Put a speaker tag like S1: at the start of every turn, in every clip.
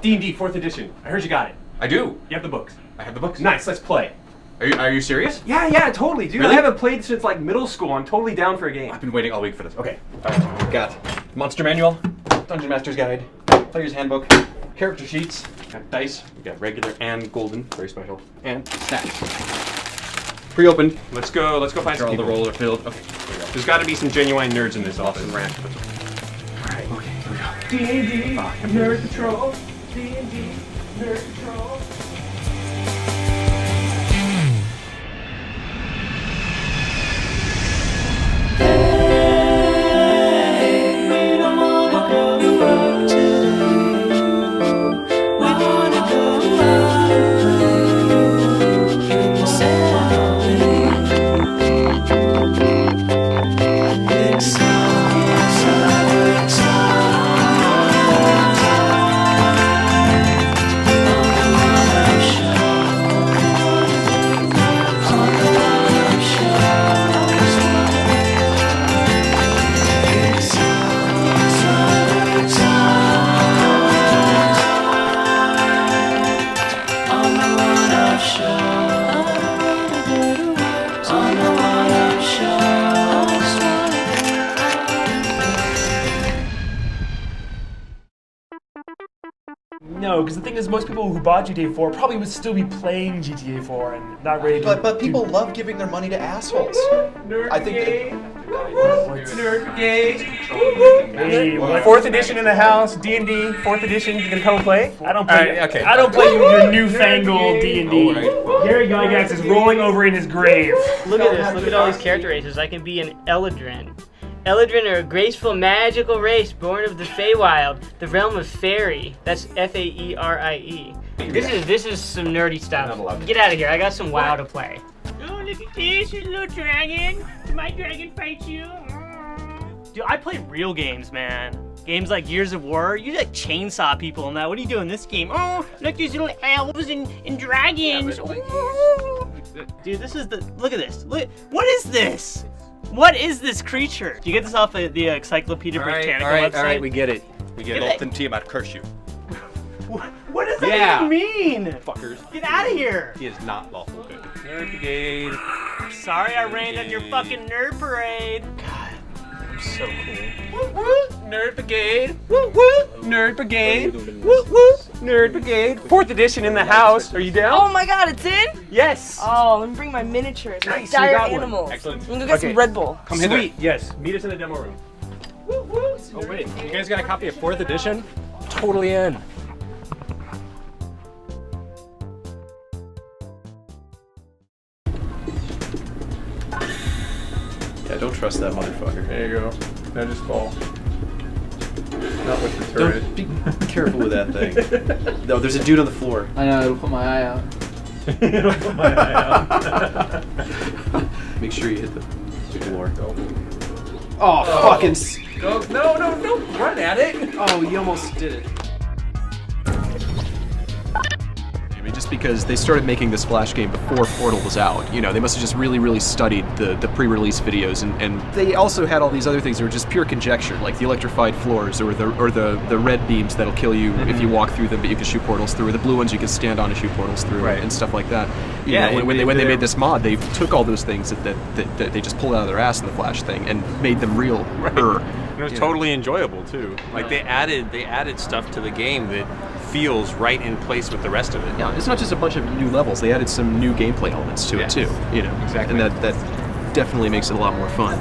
S1: D&D 4th edition. I heard you got it.
S2: I do.
S1: You have the books.
S2: I have the books.
S1: Nice, let's play.
S2: Are you serious?
S1: Yeah, totally, dude.
S2: Really?
S1: I haven't played since like middle school. I'm totally down for a game.
S2: I've been waiting all week for this.
S1: Okay.
S2: Alright, we've got Monster Manual, Dungeon Master's Guide, Player's Handbook, character sheets, we've got dice, we've got regular and golden, very special, and snacks. Pre-opened.
S1: Let's go find some
S2: All the
S1: people.
S2: rolls are filled. Okay, here we go.
S1: There's got to be some genuine nerds in this office.
S2: Some ranch.
S1: Alright, okay, here we go. D&D, Nerd Patrol. D&D, Nerd Patrol.
S3: No, because the thing is, most people who bought GTA 4 probably would still be playing GTA 4 and not ready to.
S4: But people love giving their money to assholes.
S1: Nerd
S4: I think
S1: Brigade. Nerd Brigade.
S3: Hey, what?
S1: 4th edition in the house. D&D 4th edition. You gonna come and play?
S3: I don't play.
S1: Alright, okay.
S3: I don't play your newfangled D&D.
S2: Alright.
S3: Gary Gygax is rolling over in his grave.
S5: Look at this. Look at all these character races. I can be an Eladrin. Eladrin are a graceful, magical race born of the Feywild, the realm of fairy. That's F-A-E-R-I-E. This is some nerdy stuff. Get out of here. I got some WoW to play. Oh, look at this, your little dragon. My dragon fights you.
S6: Dude, I play real games, man. Games like Gears of War, you like chainsaw people and that. What are you doing in this game? Oh, look, these little elves and dragons. Dude, this is look at this. Look, what is this? What is this creature? Do you get this off the Encyclopedia Britannica website?
S2: All right, we get it. We get
S6: Get
S2: it. Ultimate Tiamat curse you.
S6: What does that
S2: Yeah.
S6: even mean?
S2: Fuckers.
S6: Get out of here!
S2: He is not lawful good. Nerd Brigade.
S6: Sorry I rained on your fucking nerd parade. God, I'm so cool.
S1: Woo woo, Nerd Brigade. Woo woo, Nerd Brigade. Woo woo, Nerd Brigade. 4th edition in the house. Are you down?
S7: Oh my god, it's in?
S1: Yes.
S7: Oh, let me bring my miniatures, my
S1: Nice, you
S7: dire
S1: got one.
S7: animals.
S1: Excellent.
S7: I'm gonna go get
S1: Okay.
S7: some Red Bull.
S1: Come hither. Sweet. Yes. Meet us in the demo room. Woo woo.
S2: Oh wait, you guys got a copy of 4th edition? Totally in.
S4: Yeah, don't trust that motherfucker.
S8: There you go. Now just fall. Not with the turret.
S4: Don't be careful with that thing. No, there's a dude on the floor.
S9: I know, it'll put my eye out.
S8: It'll put my eye out.
S4: Make sure you hit the floor.
S8: Go.
S4: Oh, fucking.
S8: Go. No, run at it.
S4: Oh, you almost did it.
S10: I mean, just because they started making this Flash game before Portal was out, you know, they must have just really studied the pre-release videos, and they also had all these other things that were just pure conjecture, like the electrified floors, or the red beams that'll kill you if you walk through them, but you can shoot portals through, or the blue ones you can stand on and shoot portals through, and stuff like that. You know, when they made this mod, they took all those things that they just pulled out of their ass in the Flash thing and made them real.
S11: It was totally enjoyable too. Like they added stuff to the game that feels right in place with the rest of it.
S10: Yeah, it's not just a bunch of new levels. They added some new gameplay elements to it too. You know,
S11: exactly.
S10: And that definitely makes it a lot more fun.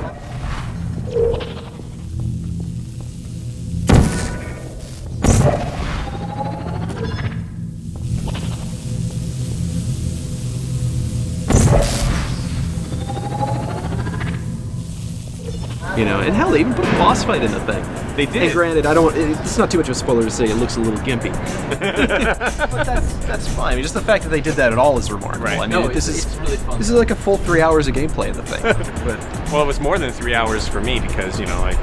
S10: You know, and hell, they even put a boss fight in the thing.
S11: They did.
S10: And granted, it's not too much of a spoiler to say it looks a little gimpy. But that's fine. I mean, just the fact that they did that at all is remarkable.
S11: Right.
S10: I mean,
S9: No,
S10: this
S9: it's really fun.
S10: is like a full 3 hours of gameplay in the thing. But
S11: Well, it was more than 3 hours for me because, you know, like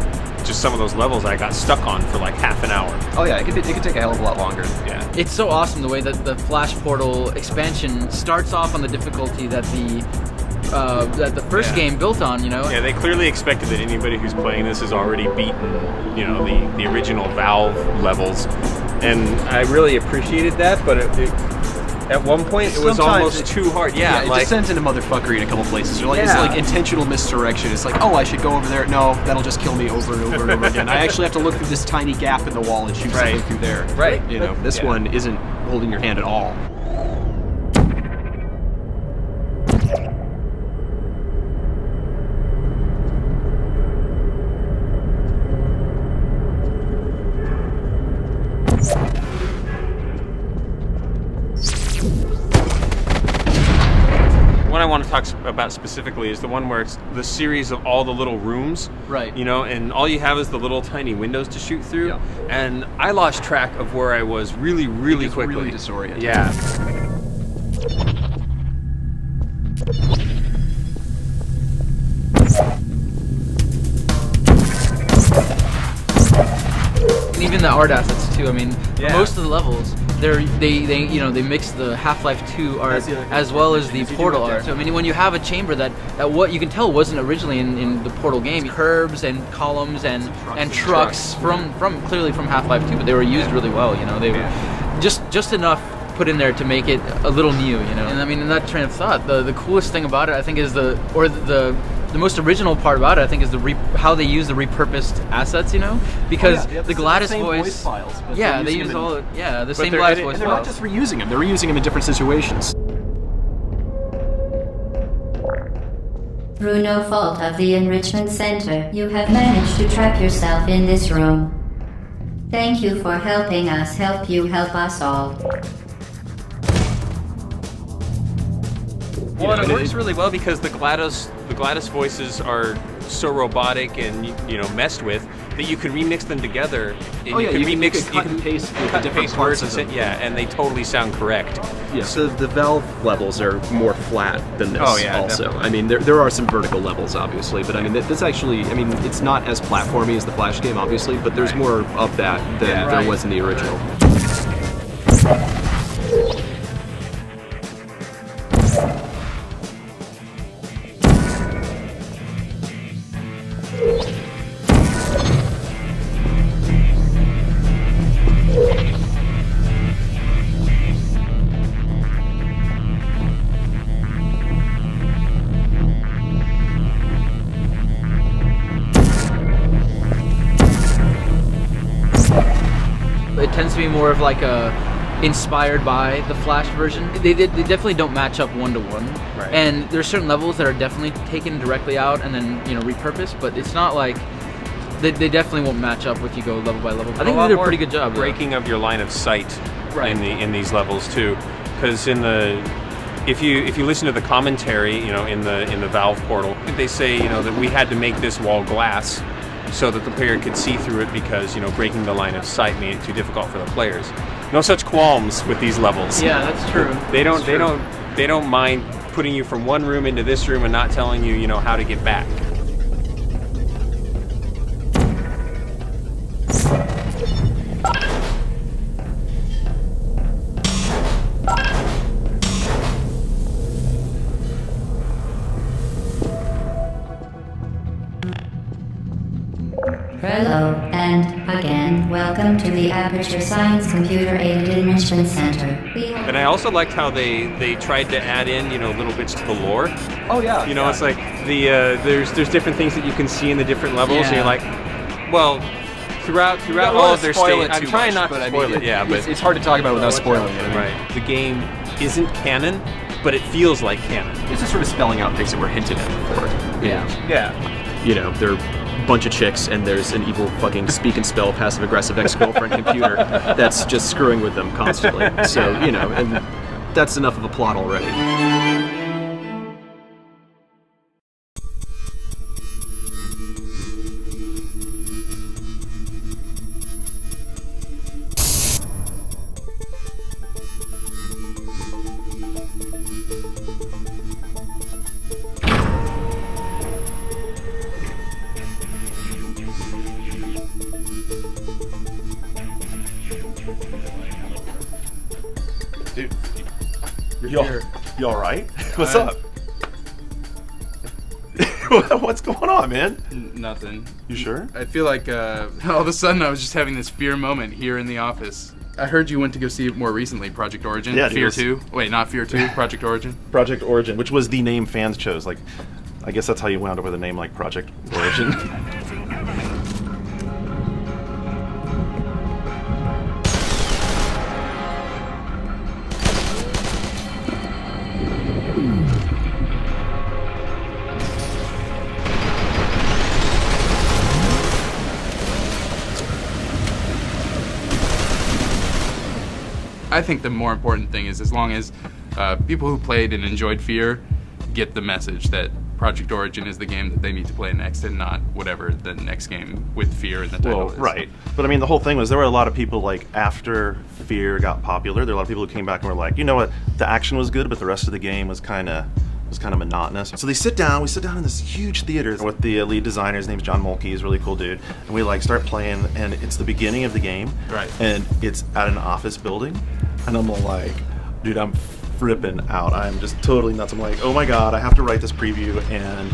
S11: just some of those levels I got stuck on for like half an hour.
S10: oh yeah, it could take a hell of a lot longer.
S11: Yeah.
S9: It's so awesome the way that the Flash Portal expansion starts off on the difficulty that the first game built on, you know?
S11: Yeah, they clearly expected that anybody who's playing this has already beaten, you know, the original Valve levels. and I really appreciated that. But at one point, it was almost too hard. Yeah,
S10: it
S11: like,
S10: descends into motherfuckery in a couple places. You're like, It's
S11: Yeah.
S10: like intentional misdirection. It's like, oh, I should go over there. No, that'll just kill me over and over and over again. I actually have to look through this tiny gap in the wall and shoot something through there.
S11: Right.
S10: You know, this one isn't holding your hand at all.
S11: What I want to talk about specifically is the one where it's the series of all the little rooms,
S9: Right.
S11: You know, and all you have is the little tiny windows to shoot through.
S10: Yeah.
S11: And I lost track of where I was really quickly.
S10: Really disoriented.
S11: Yeah.
S9: And even the art assets too. I mean, for
S11: Yeah.
S9: most of the levels, they mix the Half-Life 2 art as well as the Portal art. So I mean, when you have a chamber that what you can tell wasn't originally in the Portal game, curbs and columns and trucks from clearly from Half-Life 2, but they were used really well. You know, they were just enough put in there to make it a little new. You know, and I mean, in that train of thought, the coolest thing about it, I think, is the most original part about it, I think, is how they use the repurposed assets, you know? Because the GLaDOS
S10: same
S9: voice
S10: files. But
S9: yeah, they use all the same GLaDOS voice
S10: They're not
S9: files.
S10: just reusing them, they're reusing them in different situations.
S12: Through no fault of the Enrichment Center, you have managed to trap yourself in this room. Thank you for helping us help you help us all.
S11: Well, and it works really well because the GLaDOS voices are so robotic and messed with that you can remix them together. And
S10: You can cut and paste
S11: cut and
S10: different
S11: paste
S10: parts
S11: words
S10: of
S11: and
S10: them.
S11: and they totally sound correct.
S10: Yeah.
S4: So the Valve levels are more flat than this.
S11: Oh, yeah,
S4: also.
S11: definitely.
S4: I mean, there are some vertical levels, obviously, but I mean, this actually, I mean, it's not as platformy as the Flash game, obviously, but there's more of that than there was in the original.
S9: It tends to be more of like inspired by the Flash version. They definitely don't match up one-to-one.
S11: Right.
S9: And there's certain levels that are definitely taken directly out and then repurposed, but it's not like they definitely won't match up if you go level by level. I think they did a pretty good job.
S11: Breaking of your line of sight in these levels too, because if you listen to the commentary, in the Valve portal, they say that we had to make this wall glass so that the player could see through it because breaking the line of sight made it too difficult for the players. No such qualms with these levels.
S9: Yeah, that's true.
S11: They don't mind putting you from one room into this room and not telling you how to get back.
S12: Hello, and again, welcome to the Aperture Science Computer Aided Enrichment Center.
S11: And I also liked how they tried to add in little bits to the lore.
S10: Oh yeah.
S11: It's like there's different things that you can see in the different levels, and you're like, well, throughout all of their state, I'm trying not to spoil it. Yeah, but
S10: it's hard to talk about without spoiling it. I mean,
S11: right. The game isn't canon, but it feels like canon.
S10: It's just sort of spelling out things that were hinted at before.
S11: Yeah.
S4: They're a bunch of chicks, and there's an evil fucking speak and spell passive-aggressive ex-girlfriend computer that's just screwing with them constantly. So, and that's enough of a plot already.
S8: Dude, you all right? What's up? What's going on, man?
S13: Nothing.
S8: You sure?
S13: I feel like all of a sudden I was just having this fear moment here in the office. I heard you went to go see it more recently, Project Origin.
S14: Yeah,
S13: Fear 2. Wait, not Fear 2, Project Origin.
S14: Project Origin, which was the name fans chose. Like, I guess that's how you wound up with a name like Project Origin.
S13: I think the more important thing is as long as people who played and enjoyed Fear get the message that Project Origin is the game that they need to play next and not whatever the next game with Fear in the title is.
S14: Right. But I mean, the whole thing was there were a lot of people, like, after Fear got popular, there were a lot of people who came back and were like, you know what, the action was good, but the rest of the game was kind of monotonous. So we sit down in this huge theater with the lead designer. His name's John Mulkey. He's a really cool dude. And we like start playing, and it's the beginning of the game.
S13: Right.
S14: And it's at an office building. And I'm like, dude, I'm fripping out. I'm just totally nuts. I'm like, oh my god, I have to write this preview, and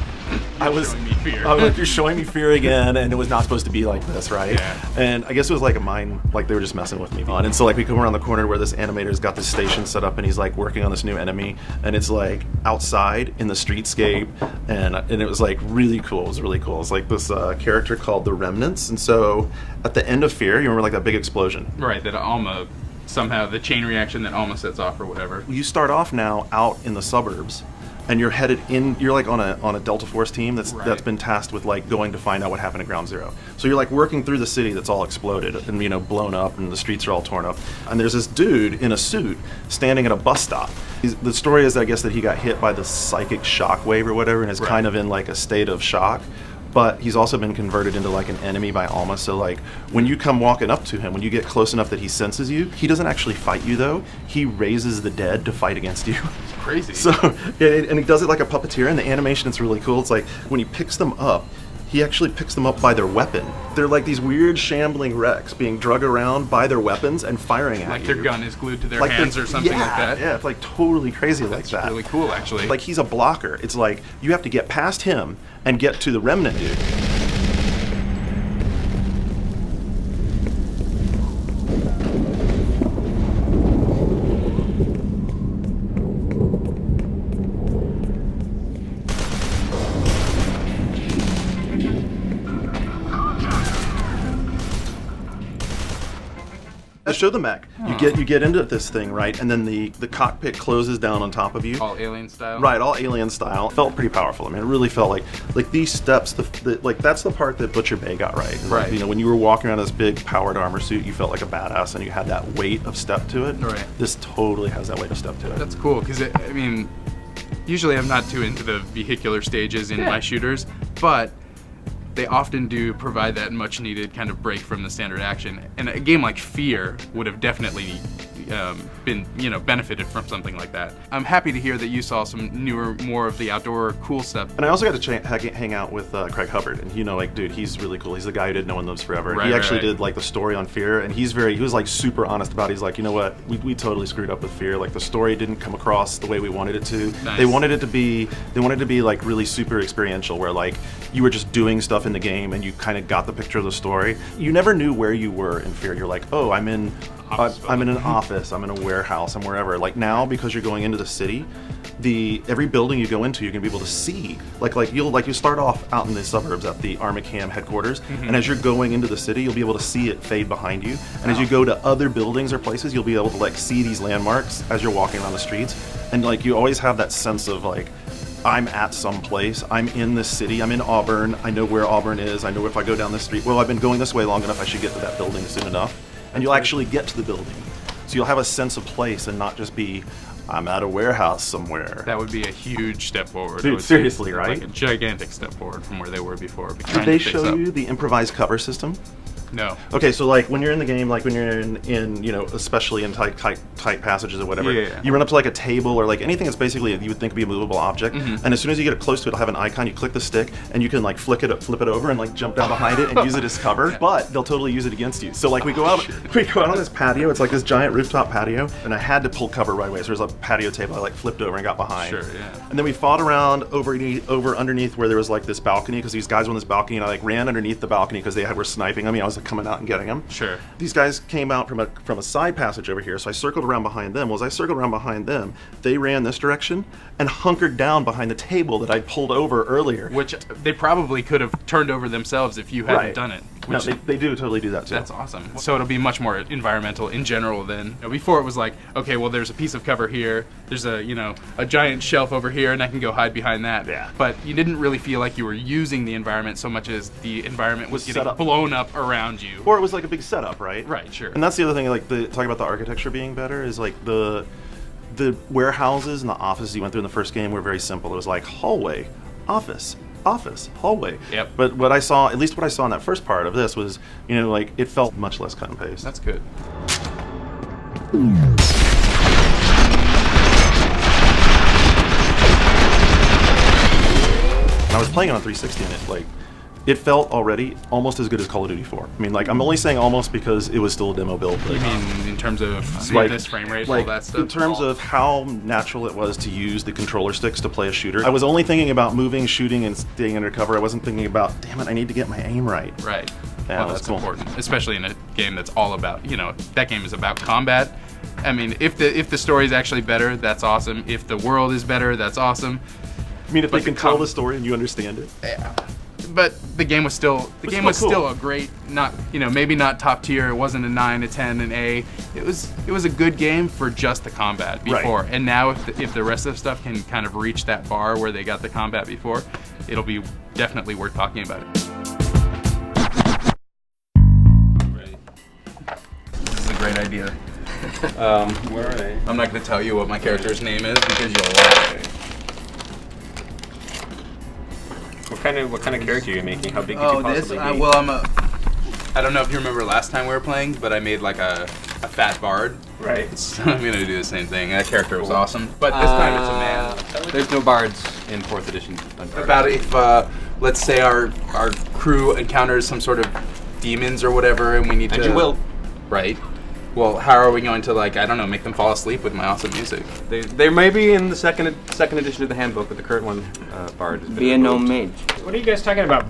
S14: I was like, you're showing me Fear again, and it was not supposed to be like this, right?
S13: Yeah.
S14: And I guess it was like a mind, like they were just messing with me. And so like we come around the corner where this animator's got this station set up, and he's like working on this new enemy, and it's like outside in the streetscape, and it was like really cool. It was really cool. It's like this character called the Remnants, and so at the end of Fear, you remember like that big explosion?
S13: Right, that Alma, somehow the chain reaction that Alma sets off or whatever.
S14: You start off now out in the suburbs, and you're headed in. You're like on a Delta Force team that's been tasked with like going to find out what happened at Ground Zero. So you're like working through the city that's all exploded and blown up, and the streets are all torn up. And there's this dude in a suit standing at a bus stop. The story is, I guess, that he got hit by the psychic shockwave or whatever, and is kind of in like a state of shock. But he's also been converted into like an enemy by Alma. So like when you come walking up to him, when you get close enough that he senses you, he doesn't actually fight you though. He raises the dead to fight against you.
S13: It's crazy.
S14: So and he does it like a puppeteer, and the animation is really cool. It's like when he picks them up, he actually picks them up by their weapon. They're like these weird shambling wrecks being drug around by their weapons and firing at you.
S13: Like their gun is glued to their hands or something like that.
S14: Yeah, it's like totally crazy like that.
S13: That's really cool, actually.
S14: Like he's a blocker. It's like you have to get past him and get to the Remnant dude. To show the mech, you get into this thing, right, and then the cockpit closes down on top of you.
S13: All Alien style.
S14: Right, all Alien style. It felt pretty powerful. I mean, it really felt like these steps. Like that's the part that Butcher Bay got right.
S13: Right.
S14: Like, when you were walking around this big powered armor suit, you felt like a badass, and you had that weight of step to it.
S13: Right.
S14: This totally has that weight of step to it.
S13: That's cool because I mean, usually I'm not too into the vehicular stages in my shooters, but they often do provide that much needed kind of break from the standard action. And a game like Fear would have definitely been, benefited from something like that. I'm happy to hear that you saw some newer, more of the outdoor cool stuff.
S14: And I also got to hang out with Craig Hubbard, and dude, he's really cool. He's the guy who did No One Lives Forever.
S13: Right,
S14: he actually did like the story on Fear, and he was like super honest about it. He's like, you know what, we totally screwed up with Fear. Like the story didn't come across the way we wanted it to.
S13: Nice.
S14: They wanted it to be like really super experiential, where like you were just doing stuff in the game and you kind of got the picture of the story. You never knew where you were in Fear. You're like, oh, I'm in an office, I'm in a warehouse, I'm wherever. Like now, because you're going into the city, every building you go into, you're gonna be able to see. You start off out in the suburbs at the Armacam headquarters, and as you're going into the city, you'll be able to see it fade behind you. And as you go to other buildings or places, you'll be able to like see these landmarks as you're walking around the streets. And like you always have that sense of like, I'm at some place, I'm in this city, I'm in Auburn, I know where Auburn is, I know if I go down this street, well, I've been going this way long enough, I should get to that building soon enough. And you'll actually get to the building. So you'll have a sense of place and not just be, I'm at a warehouse somewhere.
S13: That would be a huge step forward.
S14: Dude, seriously, right?
S13: Like a gigantic step forward from where they were before.
S14: Did they show you the improvised cover system?
S13: No.
S14: Okay, so like when you're in the game, like when you're in especially in tight passages or whatever, you run up to like a table or like anything that's basically you would think would be a movable object, and as soon as you get close to it, it'll have an icon. You click the stick, and you can like flip it over and like jump down behind it and use it as cover. But they'll totally use it against you. So like we go out on this patio. It's like this giant rooftop patio, and I had to pull cover right away. So there's a patio table I like flipped over and got behind.
S13: Sure, yeah.
S14: And then we fought around over underneath where there was like this balcony, because these guys were on this balcony, and I like ran underneath the balcony because they were sniping. I mean, I was like coming out and getting them.
S13: Sure.
S14: These guys came out from a side passage over here, so I circled around behind them. Well, as I circled around behind them, they ran this direction and hunkered down behind the table that I pulled over earlier.
S13: Which they probably could have turned over themselves if you hadn't done it.
S14: No, they do totally do that too.
S13: That's awesome. So it'll be much more environmental in general than before. It was like, okay, well, there's a piece of cover here. There's a giant shelf over here, and I can go hide behind that. Yeah. But you didn't really feel like you were using the environment so much as the environment was getting blown up around you.
S14: Or it was like a big setup, right?
S13: Right. Sure.
S14: And that's the other thing. Like talking about the architecture being better is like the warehouses and the offices you went through in the first game were very simple. It was like hallway, office, hallway.
S13: Yep.
S14: But what I saw, at least what I saw in that first part of this was, like it felt much less cut and paste.
S13: That's good.
S14: And I was playing it on 360 and it felt already almost as good as Call of Duty 4. I mean, I'm only saying almost because it was still a demo build.
S13: You mean in terms of smoothness, frame rate, all that stuff?
S14: In terms of how natural it was to use the controller sticks to play a shooter. I was only thinking about moving, shooting, and staying under cover. I wasn't thinking about, damn it, I need to get my aim right.
S13: Right.
S14: Yeah,
S13: well, that's important, especially in a game that's all about, that game is about combat. I mean, if the story is actually better, that's awesome. If the world is better, that's awesome.
S14: I mean, if they can tell the story and you understand it.
S13: Yeah. But the game was still still a great, not maybe not top tier. It wasn't a 9, a 10, an A. It was a good game for just the combat before. Right. And now if the rest of the stuff can kind of reach that bar where they got the combat before, it'll be definitely worth talking about it. This is a great idea.
S11: Where are they?
S13: I'm not going to tell you what my character's name is because you'll laugh.
S11: What kind of character are you making? How big could you possibly be?
S13: Well, I don't know if you remember last time we were playing, but I made like a fat bard.
S11: Right.
S13: So I'm gonna do the same thing. That character was awesome, but this time it's a man.
S2: There's no bards in 4th edition.
S13: About if let's say our crew encounters some sort of demons or whatever, and we need to.
S2: And you will.
S13: Right. Well, how are we going to I don't know, make them fall asleep with my awesome music?
S2: They may be in the second edition of the handbook, but the current one, bard has been
S1: Be a gnome mage.
S11: What are you guys talking about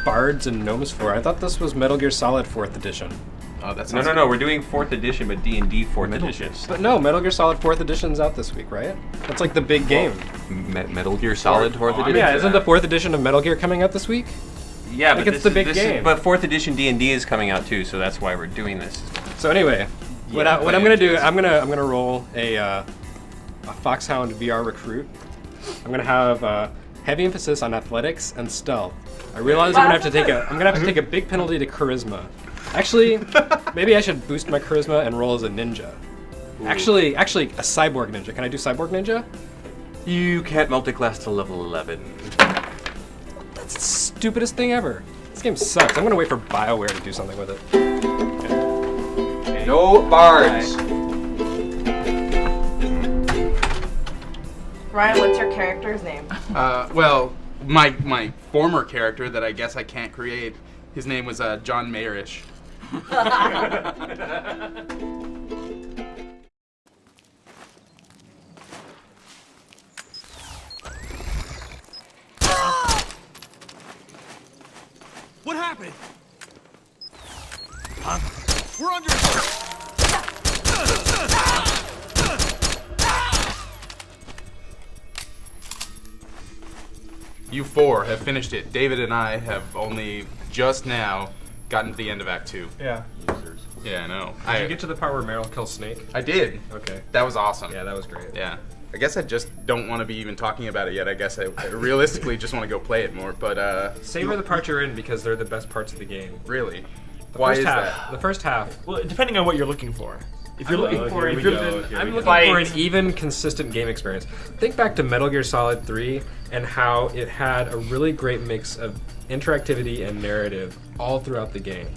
S11: bards and gnomes for? I thought this was Metal Gear Solid 4th edition.
S13: Oh, that's
S2: no. We're doing 4th edition, but D&D 4th edition.
S11: But no, Metal Gear Solid 4th edition's out this week, right? That's like the big game.
S2: Metal Gear Solid 4th edition.
S11: Yeah, isn't the 4th edition of Metal Gear coming out this week?
S2: Yeah,
S11: but it's the big game.
S2: But 4th edition D&D is coming out too, so that's why we're doing this.
S11: So anyway, what I'm gonna do, I'm gonna roll a Foxhound VR recruit. I'm gonna have heavy emphasis on athletics and stealth. I realize I'm gonna have to take a big penalty to charisma. Actually, maybe I should boost my charisma and roll as a ninja. Ooh. Actually, a cyborg ninja. Can I do cyborg ninja?
S2: You can't multiclass to level 11.
S11: That's the stupidest thing ever. This game sucks. I'm gonna wait for BioWare to do something with it. Okay.
S2: No bards.
S7: Ryan, what's your character's name?
S13: Well, my former character that I guess I can't create, his name was John Mayerish.
S15: What happened? Huh? We're under
S13: You four have finished it. David and I have only just now gotten to the end of Act 2.
S11: Yeah.
S13: Yeah, I know.
S11: Did you get to the part where Meryl kills Snake?
S13: I did.
S11: Okay.
S13: That was awesome.
S11: Yeah, that was great.
S13: Yeah. I guess I just don't want to be even talking about it yet. I guess I realistically just want to go play it more, but
S11: savor the parts you're in because they're the best parts of the game.
S13: Really?
S11: Why is that? The first half.
S3: Well, depending on what you're looking for.
S11: If you're looking for an even, consistent game experience. Think back to Metal Gear Solid 3 and how it had a really great mix of interactivity and narrative all throughout the game.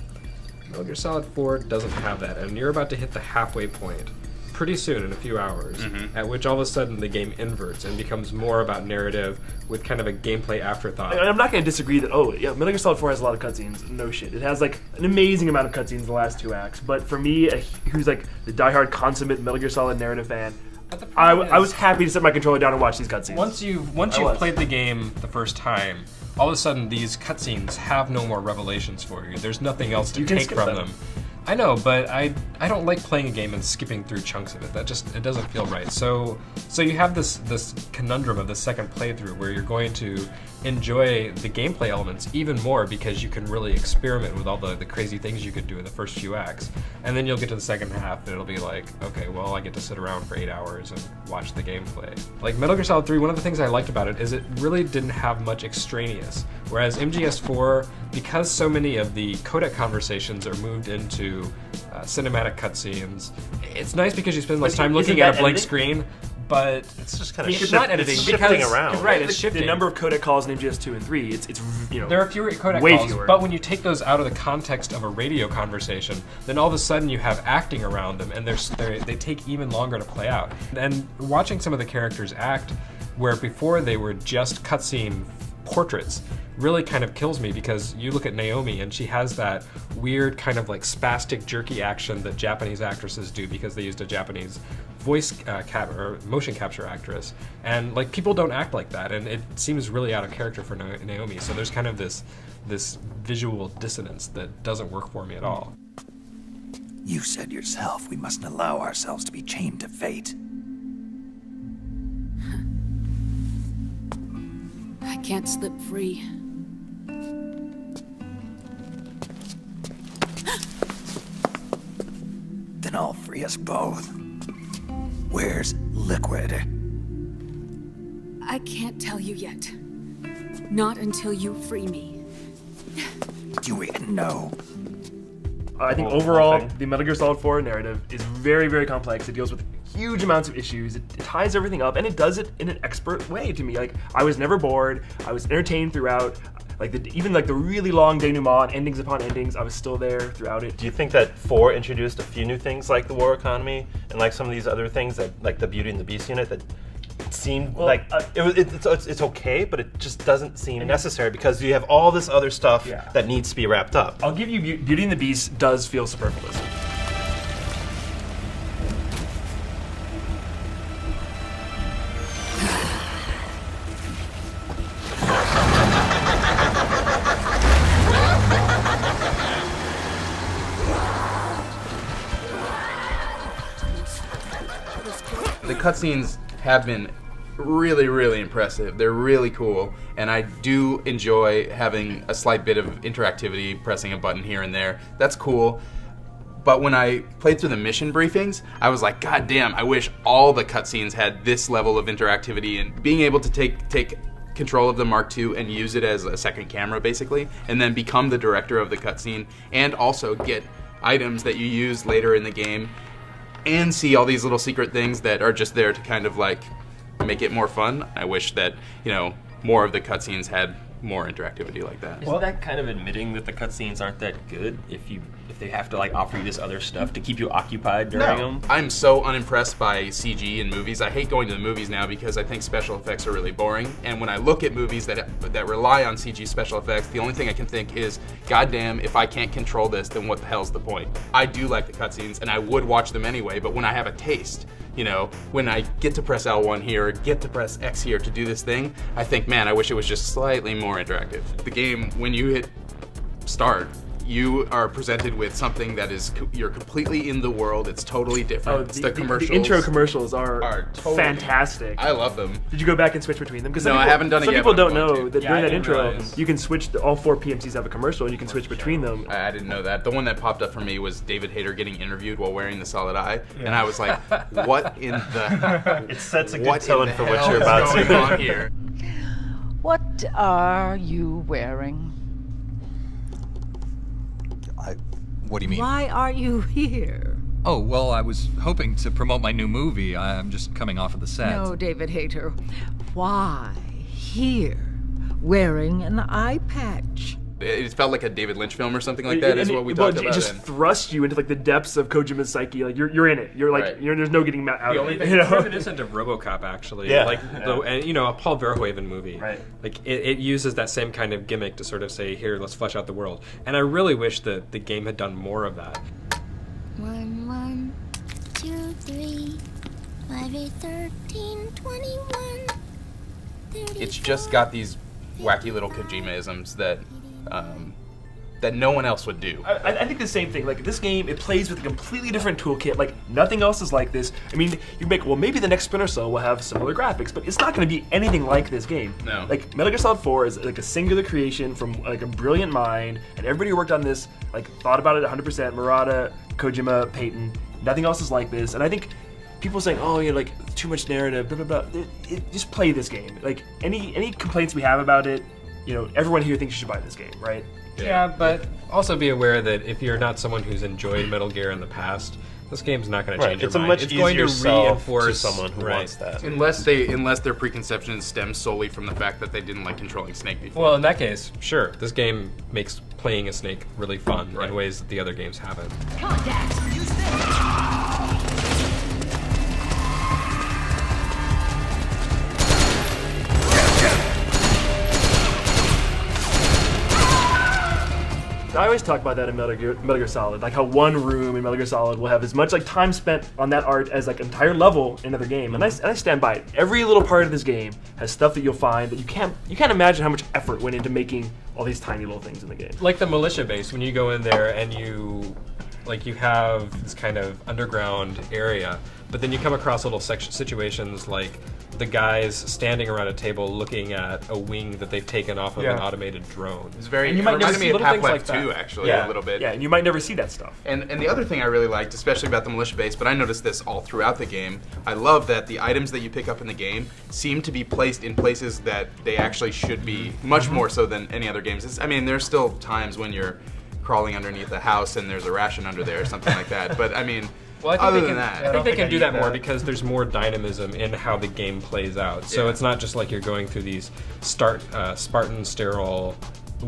S11: Metal Gear Solid 4 doesn't have that, and you're about to hit the halfway point pretty soon, in a few hours, at which all of a sudden the game inverts and becomes more about narrative with kind of a gameplay afterthought.
S3: I'm not going to disagree that, Metal Gear Solid 4 has a lot of cutscenes. No shit. It has, an amazing amount of cutscenes in the last 2 acts. But for me, who's, the diehard, consummate Metal Gear Solid narrative fan, I was happy to set my controller down and watch these cutscenes.
S16: Once you've played the game the first time, all of a sudden these cutscenes have no more revelations for you. There's nothing else to take from them. I know, but I don't like playing a game and skipping through chunks of it. It doesn't feel right. So you have this conundrum of the second playthrough where you're going to enjoy the gameplay elements even more because you can really experiment with all the crazy things you could do in the first few acts. And then you'll get to the second half and it'll be like, okay, well, I get to sit around for 8 hours and watch the gameplay. Like Metal Gear Solid 3, one of the things I liked about it is it really didn't have much extraneous. Whereas MGS4, because so many of the codec conversations are moved into cinematic cutscenes, it's nice because you spend less time looking at a blank screen. But
S17: it's just kind of
S16: it's not editing
S17: shifting around.
S16: Right, it's shifting.
S3: The number of codec calls in MGS 2 and 3, it's
S16: there are fewer codec calls,
S3: fewer.
S16: But when you take those out of the context of a radio conversation, then all of a sudden you have acting around them, and they take even longer to play out. And watching some of the characters act, where before they were just cutscene portraits, really kind of kills me because you look at Naomi and she has that weird kind of like spastic jerky action that Japanese actresses do because they used a Japanese voice or motion capture actress, and like people don't act like that, and it seems really out of character for Naomi. So there's kind of this visual dissonance that doesn't work for me at all.
S18: You said yourself we mustn't allow ourselves to be chained to fate.
S19: I can't slip free.
S18: Then I'll free us both. Where's Liquid?
S19: I can't tell you yet. Not until you free me.
S18: Do we know?
S3: I think overall, the Metal Gear Solid 4 narrative is very, very complex. It deals with huge amounts of issues. It ties everything up, and it does it in an expert way to me. Like, I was never bored. I was entertained throughout. Like even the really long denouement, endings upon endings, I was still there throughout it.
S17: Do you think that 4 introduced a few new things like the war economy and like some of these other things that like the Beauty and the Beast unit that seemed like it's okay, but it just doesn't seem necessary because you have all this other stuff that needs to be wrapped up.
S3: I'll give you Beauty and the Beast does feel superfluous.
S13: The cutscenes have been really, really impressive. They're really cool, and I do enjoy having a slight bit of interactivity, pressing a button here and there. That's cool. But when I played through the mission briefings, I was like, God damn, I wish all the cutscenes had this level of interactivity, and being able to take control of the Mark II and use it as a second camera, basically, and then become the director of the cutscene, and also get items that you use later in the game, and see all these little secret things that are just there to kind of like make it more fun. I wish that, more of the cutscenes had more interactivity like that.
S20: Isn't that kind of admitting that the cutscenes aren't that good if they have to like offer you this other stuff to keep you occupied during them?
S13: I'm so unimpressed by CG in movies. I hate going to the movies now because I think special effects are really boring. And when I look at movies that rely on CG special effects, the only thing I can think is, goddamn, if I can't control this, then what the hell's the point? I do like the cutscenes, and I would watch them anyway, but when I have a taste, when I get to press L1 here, get to press X here to do this thing, I think, man, I wish it was just slightly more interactive. The game, when you hit start, you are presented with something that is, you're completely in the world, it's totally different. It's the commercials.
S3: The intro commercials are
S13: totally
S3: fantastic.
S13: I love them.
S3: Did you go back and switch between them?
S13: No, I haven't done it yet.
S3: Some people don't know that during that intro, you can switch, all 4 PMCs have a commercial, and you can switch between them.
S13: I didn't know that. The one that popped up for me was David Hayter getting interviewed while wearing the solid eye, and I was like, what in the...
S17: It sets a good tone for what you're about to
S13: do on here.
S21: What are you wearing?
S22: What do you mean?
S21: Why are you here?
S22: Oh, well, I was hoping to promote my new movie. I'm just coming off of the set.
S21: No, David Hayter. Why here, wearing an eye patch?
S13: It felt like a David Lynch film or something like that, is what we talked about.
S3: It just thrusts you into like the depths of Kojima's psyche. Like you're in it. You're like there's no getting out
S16: The
S3: of
S16: only
S3: it.
S16: thing it's reminiscent of RoboCop, actually.
S17: Yeah.
S16: And a Paul Verhoeven movie.
S3: Right.
S16: Like it uses that same kind of gimmick to sort of say, here, let's flesh out the world. And I really wish that the game had done more of that.
S23: 1, 1, 2, 3.
S5: 5, 8, 13, 21, 30.
S13: It's just got these wacky little Kojima-isms that that no one else would do.
S3: I think the same thing. Like this game, it plays with a completely different toolkit. Like nothing else is like this. I mean, you make maybe the next Splinter Cell will have similar graphics, but it's not going to be anything like this game.
S13: No.
S3: Like Metal Gear Solid 4 is like a singular creation from like a brilliant mind, and everybody who worked on this like thought about it 100%. Murata, Kojima, Payton. Nothing else is like this. And I think people saying, "Oh, yeah, like too much narrative," blah blah blah. Just play this game. Like any complaints we have about it, everyone here thinks you should buy this game, right?
S11: Yeah, but also be aware that if you're not someone who's enjoyed Metal Gear in the past, this game's not going to change your mind. It's going to reinforce
S17: someone who wants that.
S13: Unless their preconceptions stem solely from the fact that they didn't like controlling Snake before.
S11: Well, in that case, sure, this game makes playing a Snake really fun in ways that the other games haven't.
S5: Contact! Use this!
S3: I always talk about that in Metal Gear Solid, like how one room in Metal Gear Solid will have as much like time spent on that art as like an entire level in another game, and I stand by it. Every little part of this game has stuff that you'll find that you can't imagine how much effort went into making all these tiny little things in the game.
S11: Like the militia base, when you go in there and you have this kind of underground area, but then you come across little situations like the guys standing around a table looking at a wing that they've taken off of an automated drone.
S13: It's very.
S3: And you
S13: it
S3: might never
S13: reminded
S3: see
S13: me of
S3: little things
S13: Half-Life
S3: like
S13: 2
S3: that.
S13: actually a little bit.
S3: Yeah, and you might never see that stuff.
S13: And the other thing I really liked, especially about the militia base, but I noticed this all throughout the game, I love that the items that you pick up in the game seem to be placed in places that they actually should be, much more so than any other games. I mean, there's still times when you're crawling underneath a house and there's a ration under there or something like that, but I mean,
S11: well,
S13: other than that.
S11: I think they can do that more because there's more dynamism in how the game plays out. So it's not just like you're going through these Spartan sterile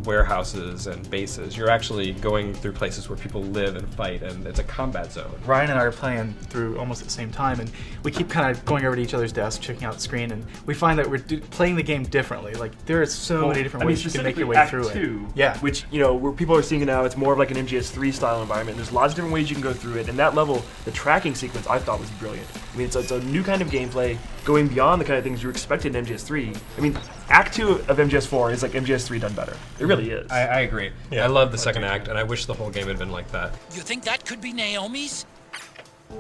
S11: warehouses and bases. You're actually going through places where people live and fight, and it's a combat zone.
S6: Ryan and I are playing through almost at the same time, and we keep kind of going over to each other's desks, checking out the screen, and we find that we're playing the game differently. Like there are so many different ways you can make your way through
S3: Act 2,
S6: it. Yeah,
S3: which where people are seeing it now, it's more of like an MGS3 style environment. There's lots of different ways you can go through it, and that level, the tracking sequence, I thought was brilliant. I mean, it's a new kind of gameplay, going beyond the kind of things you expected in MGS3. I mean, Act 2 of MGS4 is like MGS3 done better. It really is.
S11: I agree. Yeah, I love the second act, and I wish the whole game had been like that.
S23: You think that could be Naomi's?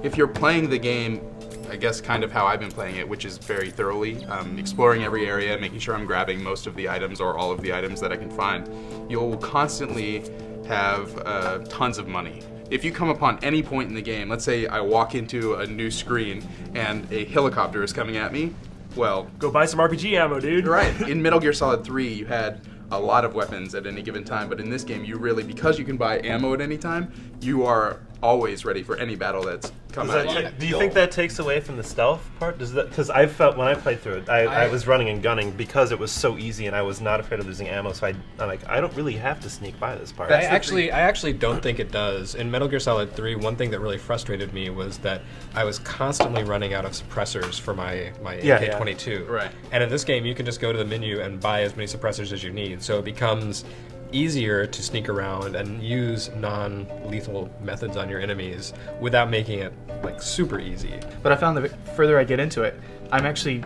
S13: If you're playing the game, I guess kind of how I've been playing it, which is very thoroughly, exploring every area, making sure I'm grabbing most of the items or all of the items that I can find, you'll constantly have tons of money. If you come upon any point in the game, let's say I walk into a new screen and a helicopter is coming at me, well...
S3: Go buy some RPG ammo, dude.
S13: Right. In Metal Gear Solid 3, you had a lot of weapons at any given time, but in this game, you really, because you can buy ammo at any time, you are always ready for any battle that's come out.
S17: Do you think that takes away from the stealth part? Does that? Because I felt when I played through it, I was running and gunning because it was so easy and I was not afraid of losing ammo. So I'm like, I don't really have to sneak by this part.
S11: I actually don't think it does. In Metal Gear Solid 3, one thing that really frustrated me was that I was constantly running out of suppressors for my AK-22.
S13: Right.
S11: And in this game, you can just go to the menu and buy as many suppressors as you need. So it becomes easier to sneak around and use non-lethal methods on your enemies without making it like super easy.
S6: But I found that the further I get into it, I'm actually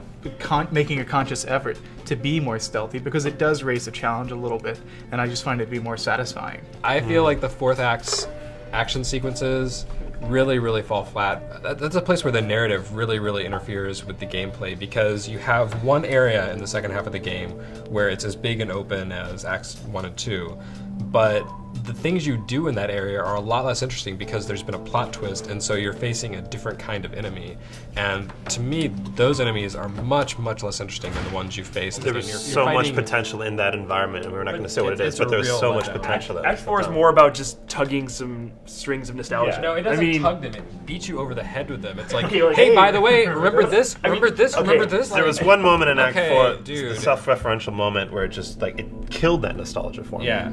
S6: making a conscious effort to be more stealthy because it does raise the challenge a little bit, and I just find it to be more satisfying.
S11: I feel like the fourth act's action sequences really fall flat. That's a place where the narrative really interferes with the gameplay, because you have one area in the second half of the game where it's as big and open as Acts 1 and 2, but the things you do in that area are a lot less interesting because there's been a plot twist, and so you're facing a different kind of enemy. And to me, those enemies are much less interesting than the ones you face.
S17: There was so much potential in that environment, and we're not going to say what it is, but there's so much potential.
S3: Act 4 is more about just tugging some strings of nostalgia.
S11: Yeah. No, it doesn't tug them. It beats you over the head with them. It's like,
S3: Okay, like,
S11: hey,
S3: hey,
S11: by the way, remember this? Remember this? Remember this?
S17: There was one moment in Act 4,
S11: dude.
S17: the self-referential moment, where it just like it killed that nostalgia for me.
S11: Yeah.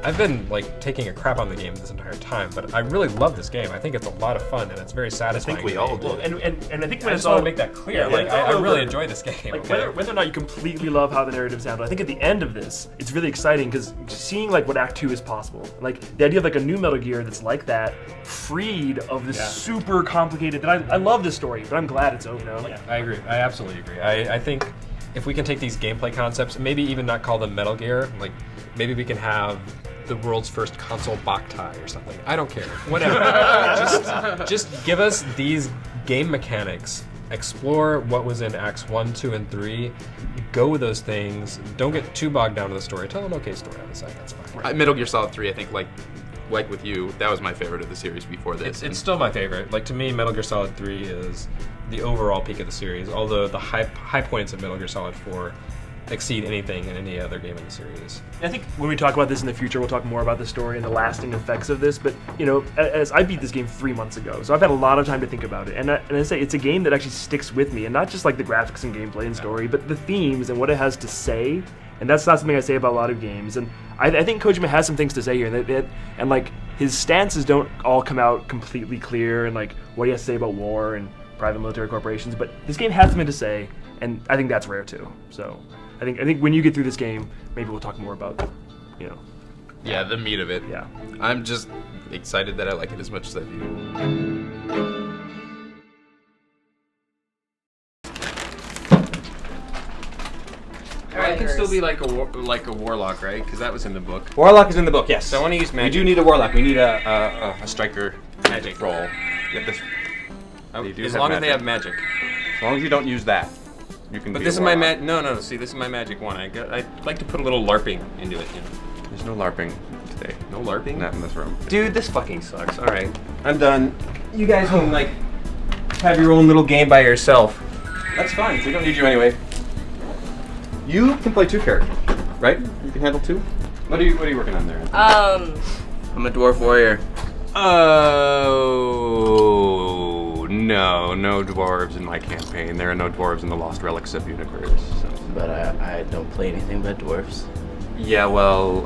S16: I've been like taking a crap on the game this entire time, but I really love this game. I think it's a lot of fun and it's very satisfying.
S14: I think we
S16: to
S14: all
S16: me.
S14: do.
S3: Well, and I think
S16: I
S3: when
S16: just
S3: it's
S16: want
S3: all
S16: to make that clear.
S3: Yeah,
S16: like
S3: when it's
S16: I
S3: all
S16: really
S3: over,
S16: enjoy this game.
S3: Like
S16: okay?
S3: whether or not you completely love how the narrative's handled, I think at the end of this, it's really exciting because seeing like what Act 2 is possible. Like the idea of like a new Metal Gear that's like that, freed of this super complicated. And I love this story, but I'm glad it's over. You know?
S16: Yeah, I agree. I absolutely agree. I think if we can take these gameplay concepts, maybe even not call them Metal Gear, like maybe we can have the world's first console Boktai or something. I don't care. Whatever. just give us these game mechanics. Explore what was in Acts 1, 2, and 3. Go with those things. Don't get too bogged down to the story. Tell an okay story on the side. That's fine.
S13: Metal Gear Solid 3, I think, like with you, that was my favorite of the series before this.
S16: It's still my favorite. Like to me, Metal Gear Solid 3 is the overall peak of the series. Although the high points of Metal Gear Solid 4 exceed anything in any other game in the series.
S3: I think when we talk about this in the future, we'll talk more about the story and the lasting effects of this. But you know, as I beat this game 3 months ago, so I've had a lot of time to think about it. And I say it's a game that actually sticks with me, and not just like the graphics and gameplay and story, but the themes and what it has to say. And that's not something I say about a lot of games. And I think Kojima has some things to say here, and like his stances don't all come out completely clear, and like what he has to say about war and private military corporations. But this game has something to say, and I think that's rare too. So. I think when you get through this game, maybe we'll talk more about, you know.
S13: Yeah, the meat of it.
S3: Yeah.
S13: I'm just excited that I like it as much as I do.
S11: I can still be like a warlock, right? Because that was in the book.
S2: Warlock is in the book, yes.
S11: So I want to use magic.
S2: We do need a warlock. We need a striker magic roll. Get this.
S11: As long as they have magic.
S2: As long as you don't use that. You can.
S11: But this is my no. See, this is my magic one. I'd like to put a little LARPing into it. You know.
S2: There's no LARPing today.
S11: No LARPing?
S2: Not in this room.
S11: Dude, this fucking sucks. All right,
S2: I'm done.
S11: you guys can like have your own little game by yourself.
S2: That's fine. We don't need you anyway. You can play 2 characters, right? You can handle 2. What are you working on there?
S7: I'm
S11: a dwarf warrior. Oh no dwarves in my campaign. There are no dwarves in the Lost Relics of Universe. So.
S9: But I don't play anything but dwarves.
S11: Yeah, well,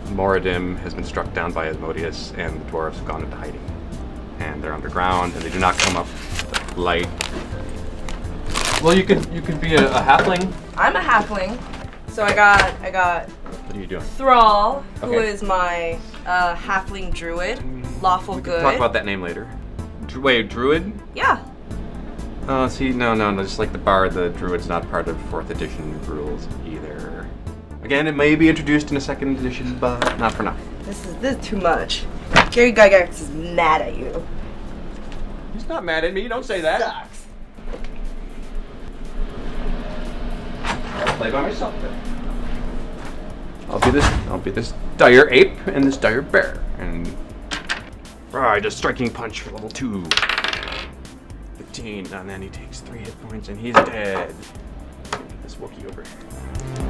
S11: Moradin has been struck down by Asmodeus, and the dwarves have gone into hiding. And they're underground, and they do not come up with light. Well, you could be a halfling.
S7: a halfling, so I got
S11: What are you doing?
S7: Thrall, who
S11: Okay.
S7: is my halfling druid, lawful
S11: We
S7: good.
S11: can talk about that name later. Wait, druid?
S7: Yeah.
S11: Oh, see, no, just like the bard, the druid's not part of 4th edition rules either. Again, it may be introduced in a 2nd edition, but not for now.
S7: This is too much. Gary Gygax is mad at you.
S11: He's not mad at me. Don't say that.
S7: Sucks.
S11: I'll play by myself then. I'll be this dire ape and this dire bear, and right, a striking punch for level 2. 15, and then he takes 3 hit points, and he's dead. This Wookiee over here.